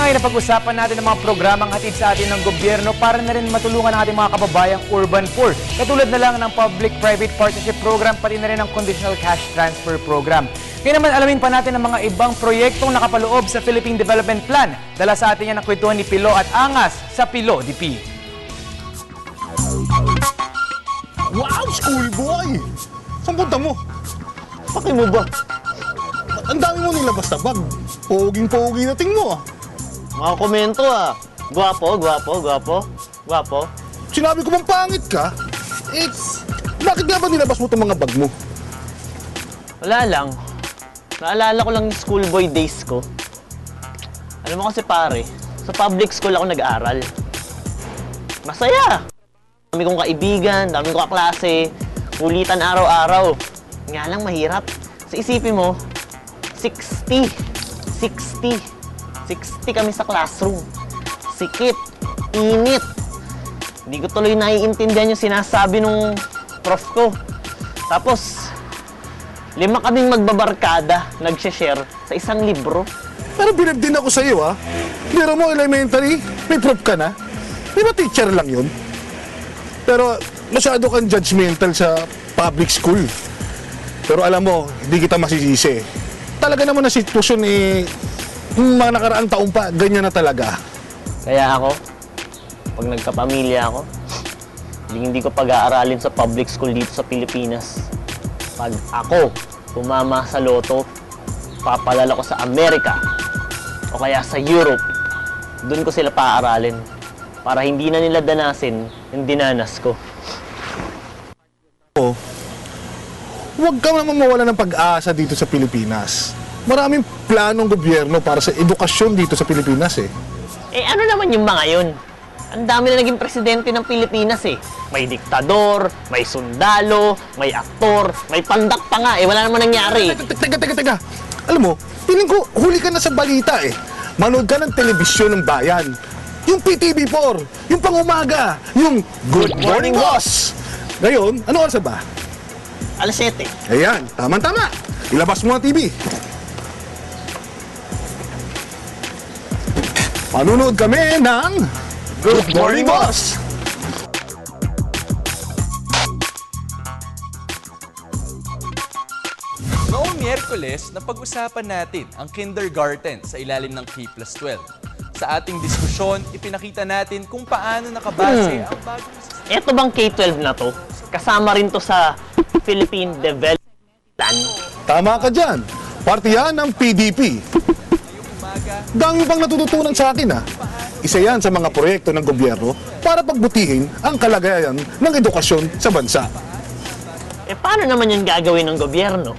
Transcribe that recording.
ay napag-usapan natin ang mga programang hatid sa atin ng gobyerno para na rin matulungan ang ating mga kababayang urban poor. Katulad na lang ng Public-Private Partnership Program, pati na rin ang Conditional Cash Transfer Program. Kaya naman alamin pa natin ang mga ibang proyektong nakapaloob sa Philippine Development Plan. Dala sa atin yan ang kwentuhan ni Pilo at Angas sa Pilo DP. Wow, schoolboy! Saan punta mo? Paki mo ba? Ang dami mo nilabas na bag. Poging-pogi na mo ah. Mga komento ah. Gwapo, gwapo, gwapo, gwapo. Sinabi ko bang pangit ka? Eh, bakit nga ba nilabas mo itong mga bag mo? Wala lang. Naalala ko lang yung schoolboy days ko. Alam mo kasi pare, sa public school ako nag-aral. Masaya! Dami kong kaibigan, dami kong kaklase, ulitan araw-araw. Nga lang mahirap. Sa isipin mo, 60 kami sa classroom. Sikip, init. Hindi ko tuloy naiintindihan yung sinasabi nung prof ko. Tapos, 5 kaming magbabarkada, nag-share sa isang libro. Pero bilib din ako sa iyo ah. Biro mo elementary, may proof ka na. Di ba teacher lang yun? Pero masyado kang judgmental sa public school. Pero alam mo, hindi kita masisisi. Talaga naman na sitwasyon mga nakaraang taon pa, ganyan na talaga. Kaya ako, pag nagkapamilya ako, hindi ko pag-aaralin sa public school dito sa Pilipinas. Pag ako tumama sa loto, papalala ko sa Amerika o kaya sa Europe, doon ko sila paaralin para hindi na nila danasin yung dinanas ko. Huwag ka naman mawala ng pag-asa dito sa Pilipinas. Maraming planong gobyerno para sa edukasyon dito sa Pilipinas eh. Eh ano naman yung mga yun? Ang dami na naging presidente ng Pilipinas eh. May diktador, may sundalo, may aktor, may pandak pa nga eh. Wala naman nangyari. Teka. Alam mo, piling ko huli ka na sa balita eh. Manood ka ng telebisyon ng bayan. Yung PTV4, yung pangumaga, yung Good Morning Boss. Ngayon, ano oras na ba? Alas 7. Ayan, tama-tama. Ilabas mo ang TV. Panunood kami ng Good Morning Boss! Noong Miyerkules, napag-usapan natin ang kindergarten sa ilalim ng K+12. Sa ating diskusyon, ipinakita natin kung paano nakabase ang bagong sistema. Eto bang K-12 na to? Kasama rin to sa Philippine Development Plan. Tama ka dyan. Parte yan ng PDP. Dami pang natututunan sa akin ha. Isa yan sa mga proyekto ng gobyerno para pagbutihin ang kalagayan ng edukasyon sa bansa. Eh paano naman yung gagawin ng gobyerno?